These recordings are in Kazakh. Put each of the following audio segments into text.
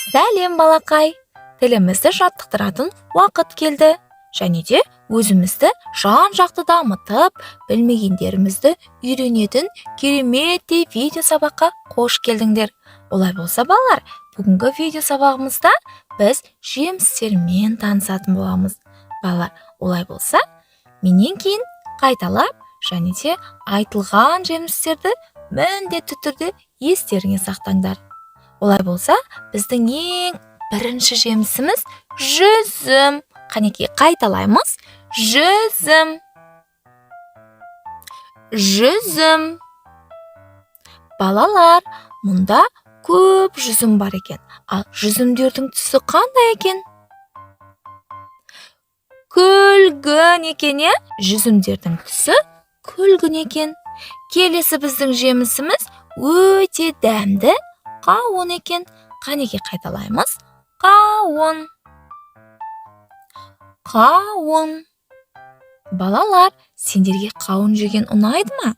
Сәлем балақай, тілімізді жаттықтыратын уақыт келді. Және де өзімізді жан-жақты дамытып, білмегендерімізді үйренетін керемет видео сабаққа қош келдіңдер. Олай болса балалар, бүгінгі видео сабағымызда біз жемістермен танысатын боламыз. Балалар, олай болса, менен кейін қайталап және де айтылған жемістерді міндетті түрде естеріңе сақтаңдар. Олай болса, біздің ең бірінші жемісіміз жүзім. Қанекей қайталаймыз. Жүзім. Жүзім. Балалар, мұнда көп жүзім бар екен. Ал жүзімдердің түсі қандай екен? Күлгін екен, е? Жүзімдердің түсі күлгін екен. Келесі біздің жемісіміз өте дәмді қауын екен. Қанекей қайталаймыз. Қауын. Қауын. Балалар, сендерге қауын жеген ұнайды ма?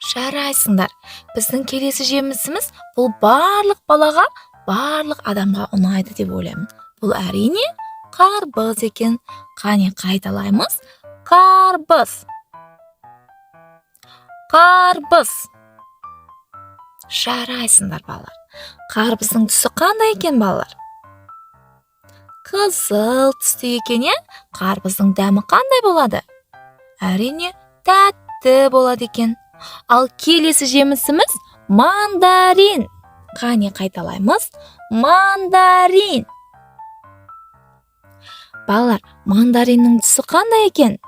Жарайсыңдар. Біздің келесі жемісіміз бұл барлық балаға, барлық адамға ұнайды деп ойлаймын. Бұл әрине қарбыз екен. Қане қайталаймыз. Қарбыз. Қарбыз. Жарайсыңдар балалар. Қарбыздың түсі қандай екен балалар? Қызыл түсті екен, е? Қарбыздың дәмі қандай болады? Әрине тәтті болады екен. Ал келесі жемісіміз мандарин. Қане қайталаймыз. Мандарин. Балалар, мандариннің түсі қандай екен?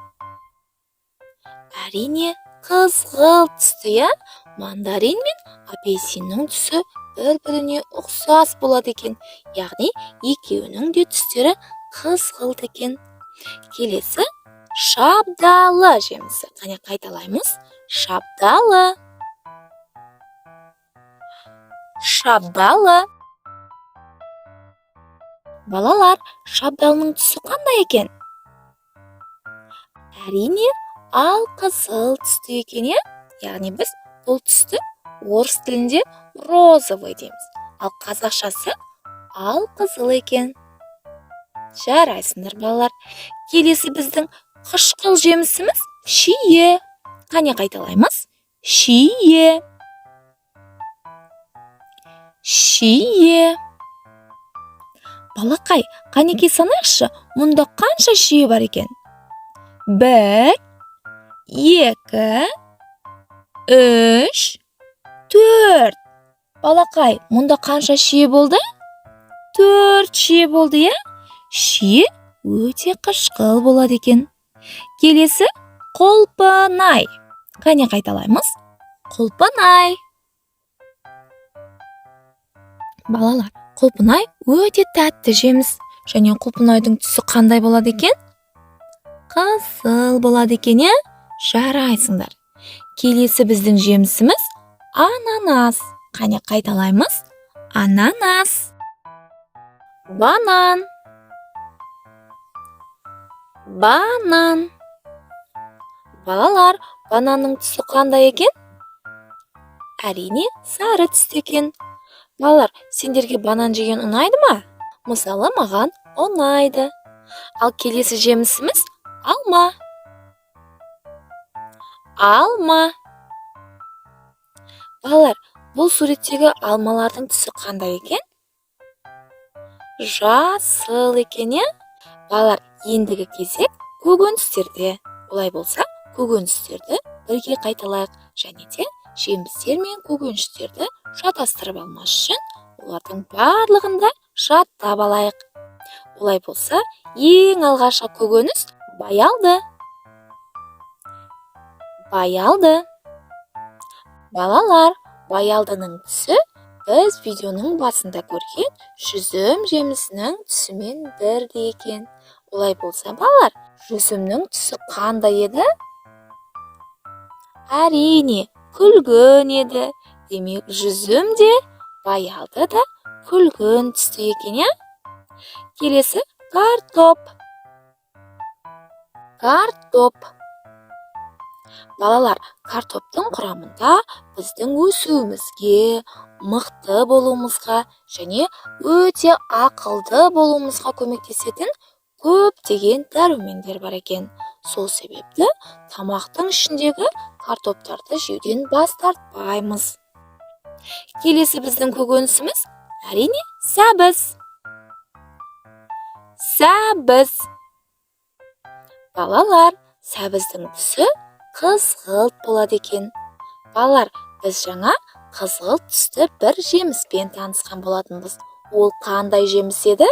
Әрине қызғылт түсті, е? Мандарин мен апельсиннің түсі бір-біріне ұқсас болады екен. Яғни екеуінің де түстері қызғылт екен. Келесі шабдалы жемісі. Қане қайталаймыз. Шабдалы. Шабдалы. Балалар, шабдалының түсі қандай екен? Әрине алқызыл түсті екен, е? Яғни біз бұл түсті орыс тілінде розовый дейміз. Ал қазақшасы алқызыл екен. Жарайсыңдар балалар. Келесі біздің қышқыл жемісіміз шие. Қане қайталаймыз. Шие. Шие. Балақай, қанекей санайықшы, мұнда қанша шие бар екен? 1, 2, 3, 4. Балақай, мұнда қанша шие болды? 4 шие болды, е? Шие өте қышқыл болады екен. Келесі құлпынай. Қане қайталаймыз. Құлпынай. Балалар, құлпынай өте тәтті жеміс. Және құлпынайдың түсі қандай болады екен? Қызыл болады екен, е? Жарайсыңдар. Келесі біздің жемісіміз ананас. Қане қайталаймыз. Ананас. Банан. Банан. Балалар, бананның түсі қандай екен? Әрине сары түсті екен. Балалар, сендерге банан жеген ұнайды ма? Мысалы, маған ұнайды. Ал келесі жемісіміз алма. Алма. Балалар, бұл суреттегі алмалардың түсі қандай екен? Жасыл екен, е? Балалар, ендігі кезек көкөністерде. Олай болса, көкөністерді бірге қайталайық. Және де жемістер мен көкөністерді шатастырып алмас үшін олардың барлығында жаттап алайық. Олай болса, ең алғашқы көкөніс баялды. Баялды. Балалар, баялдының түсі біз видеоның басында көрген жүзім жемісінің түсімен бірдей екен. Олай болса, балалар, жүзімнің түсі қандай еді? Әрине, күлгін еді. Демек, жүзім де, баялды да күлгін түсті екен, е? Келесі картоп. Картоп. Балалар, картоптың құрамында біздің өсуімізге, мықты болуымызға және өте ақылды болуымызға көмектесетін көптеген дәрумендер бар екен. Сол себепті тамақтың ішіндегі картоптарды жеуден бас тартпаймыз. Келесі біздің көкөнісіміз әрине сәбіз. Сәбіз. Балалар, сәбіздің түсі қызғылт болады екен. Балалар, біз жаңа қызғылт түсті бір жеміспен танысқан болатынбыз. Ол қандай жеміс еді?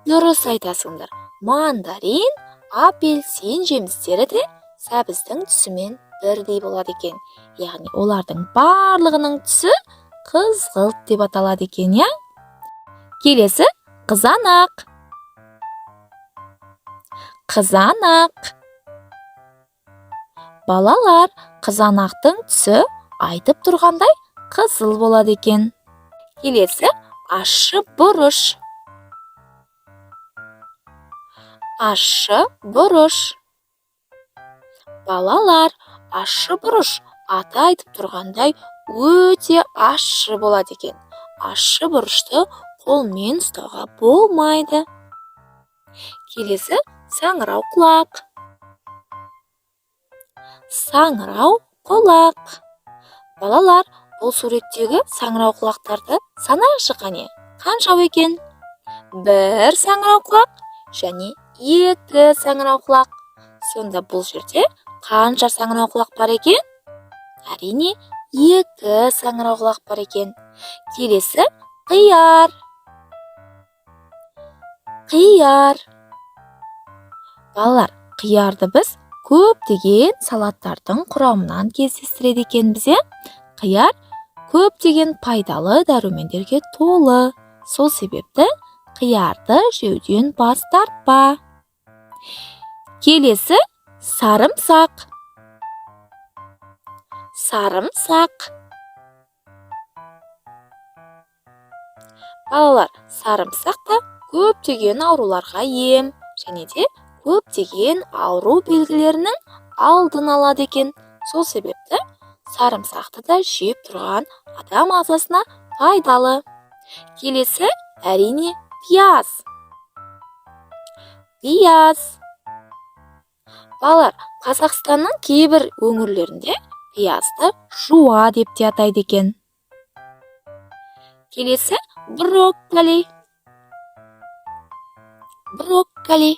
Дұрыс айтасыңдар. Мандарин, апельсин жемістері де сәбіздің түсімен бірдей болады екен. Яғни олардың барлығының түсі қызғылт деп аталады екен, я? Келесі қызанақ. Қызанақ. Балалар, қызанақтың түсі айтып тұрғандай қызыл болады екен. Келесі ащы бұрыш. Ащы бұрыш. Балалар, ащы бұрыш аты айтып тұрғандай өте ащы болады екен. Ащы бұрышты қолмен ұстауға болмайды. Келесі саңырау құлақ. Саңырау құлақ. Балалар, бұл суреттегі саңырау құлақтарды санайықшы қане. Қаншау екен? Бір саңырау құлақ және екі саңырау құлақ. Сонда бұл жерде қанша саңырау құлақ бар екен? Әрине, екі саңырау құлақ бар екен. Келесі қияр. Қияр. Балалар, қиярды біз көптеген салаттардың құрамынан кездестіреді екенбіз. Қияр көптеген пайдалы дәрумендерге толы. Сол себепті қиярды жеуден бас тартпа. Келесі сарымсақ. Сарымсақ. Балалар, сарымсақ та көптеген ауруларға ем, және де көптеген ауру белгілерінің алдын алады екен. Сол себепті сарымсақты да жеп тұрған адам ағзасына пайдалы. Келесі әрине пияз. Пияз. Балалар, Қазақстанның кейбір өңірлерінде пиязды жуа деп те атайды екен. Келесі брокколи. Брокколи.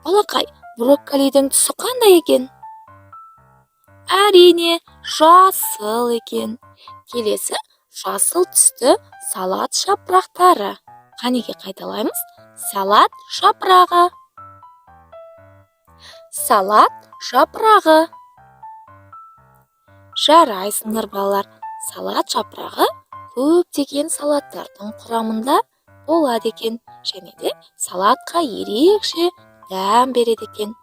Балақай, брокколидің түсі қандай екен? Әрине, жасыл екен. Келесі жасыл түсті салат жапырақтары. Қанеге қайталаймыз? Салат жапырағы. Салат жапырағы. Жарайсыңдар балалар. Салат жапырағы көптеген салаттардың құрамында болады екен. Және де салатқа ерекше дәм береді екен.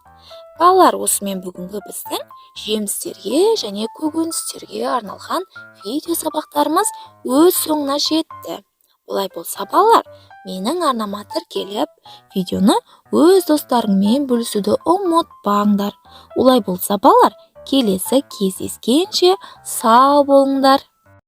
Балалар, осымен бүгінгі біздің жемістерге және көкөністерге арналған видео сабақтарымыз өз соңына жетті. Олай болса балалар, менің арнама тіркеліп, видеоны өз достарыңмен бөлісуді ұмытпаңдар. Олай болса балалар, келесі кездескенше сау болыңдар.